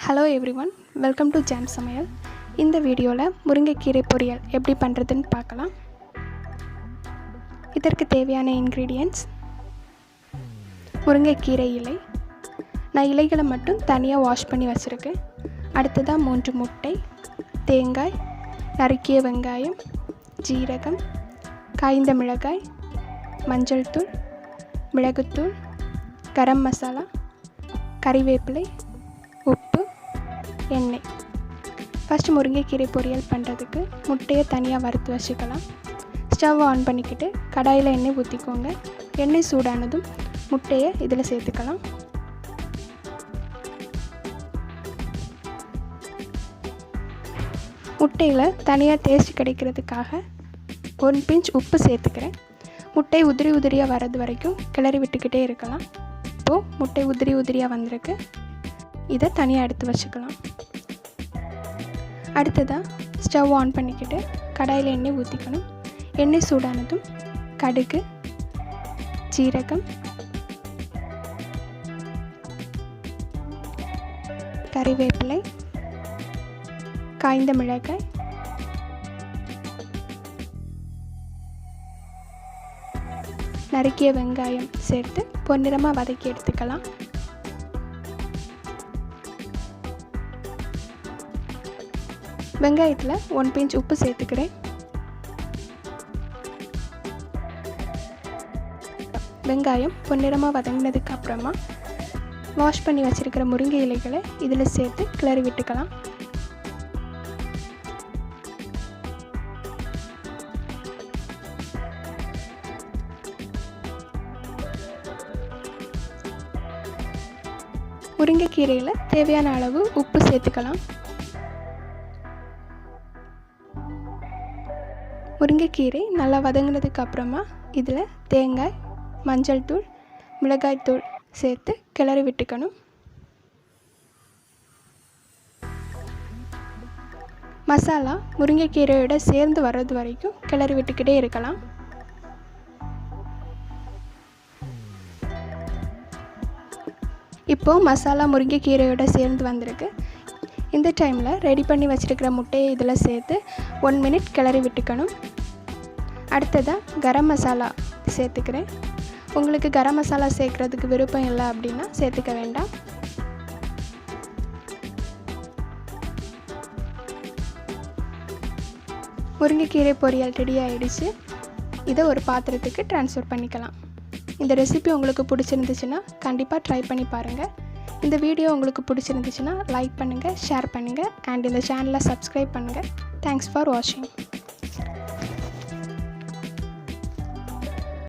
Hello everyone, welcome to Jam சமையல். இந்த வீடியோவில் முருங்கைக்கீரை பொரியல் எப்படி பண்ணுறதுன்னு பார்க்கலாம். இதற்கு தேவையான இன்க்ரீடியன்ட்ஸ்: முருங்கைக்கீரை இலை. நான் இலைகளை மட்டும் தனியாக வாஷ் பண்ணி வச்சுருக்கேன். அடுத்ததாக 3 முட்டை, தேங்காய், நறுக்கிய வெங்காயம், ஜீரகம், காய்ந்த மிளகாய், மஞ்சள் தூள், மிளகுத்தூள், கரம் மசாலா, கறிவேப்பிலை, உப்பு, எண்ணெய். ஃபஸ்ட்டு முருங்கைக்கீரை பொரியல் பண்ணுறதுக்கு முட்டையை தனியாக வறுத்து வச்சுக்கலாம். ஸ்டவ் ஆன் பண்ணிக்கிட்டு கடாயில் எண்ணெய் ஊற்றிக்கோங்க. எண்ணெய் சூடானதும் முட்டையை இதில் சேர்த்துக்கலாம். முட்டையில் தனியாக டேஸ்ட் கிடைக்கிறதுக்காக 1 பிஞ்ச் உப்பு சேர்த்துக்கிறேன். முட்டை உதிரி உதிரியாக வர்றது வரைக்கும் கிளறி விட்டுக்கிட்டே இருக்கலாம். இப்போது முட்டை உதிரி உதிரியாக வந்திருக்கு. இதை தனியாக எடுத்து வச்சுக்கலாம். அடுத்ததாக ஸ்டவ் ஆன் பண்ணிக்கிட்டு கடாயில் எண்ணெய் ஊற்றிக்கணும். எண்ணெய் சூடானதும் கடுகு, ஜீரகம், கறிவேப்பிலை, காய்ந்த மிளகாய், நறுக்கிய வெங்காயம் சேர்த்து பொன்னிறமாக வதக்கி எடுத்துக்கலாம். வெங்காயத்தில் 1 பிஞ்ச் உப்பு சேர்த்துக்கிறேன். வெங்காயம் பொன்னிறமாக வதங்கினதுக்கு அப்புறமா வாஷ் பண்ணி வச்சுருக்கிற முருங்கை இலைகளை இதில் சேர்த்து கிளறி விட்டுக்கலாம். முருங்கைக்கீரையில் தேவையான அளவு உப்பு சேர்த்துக்கலாம். முருங்கைக்கீரை நல்லா வதங்கினதுக்கு அப்புறமா இதில் தேங்காய், மஞ்சள் தூள், மிளகாய் தூள் சேர்த்து கிளறி விட்டுக்கணும். மசாலா முருங்கைக்கீரையோட சேர்ந்து வர்றது வரைக்கும் கிளறி விட்டுக்கிட்டே இருக்கலாம். இப்போது மசாலா முருங்கைக்கீரையோட சேர்ந்து வந்திருக்கு. இந்த டைமில் ரெடி பண்ணி வச்சுருக்கிற முட்டையை இதில் சேர்த்து 1 மினிட் கிளறி விட்டுக்கணும். அடுத்ததாக கரம் மசாலா சேர்த்துக்கிறேன். உங்களுக்கு கரம் மசாலா சேர்க்குறதுக்கு விருப்பம் இல்லை அப்படின்னா சேர்த்துக்க வேண்டாம். முருங்கைக்கீரை பொரியல் ரெடி ஆகிடுச்சு. இதை ஒரு பாத்திரத்துக்கு ட்ரான்ஸ்ஃபர் பண்ணிக்கலாம். இந்த ரெசிபி உங்களுக்கு பிடிச்சிருந்துச்சுன்னா கண்டிப்பாக ட்ரை பண்ணி பாருங்கள். இந்த வீடியோ உங்களுக்கு பிடிச்சிருந்துச்சுன்னா லைக் பண்ணுங்கள், ஷேர் பண்ணுங்கள் அண்ட் இந்த சேனலை சப்ஸ்கிரைப் பண்ணுங்கள். தேங்க்ஸ் ஃபார் வாட்சிங்.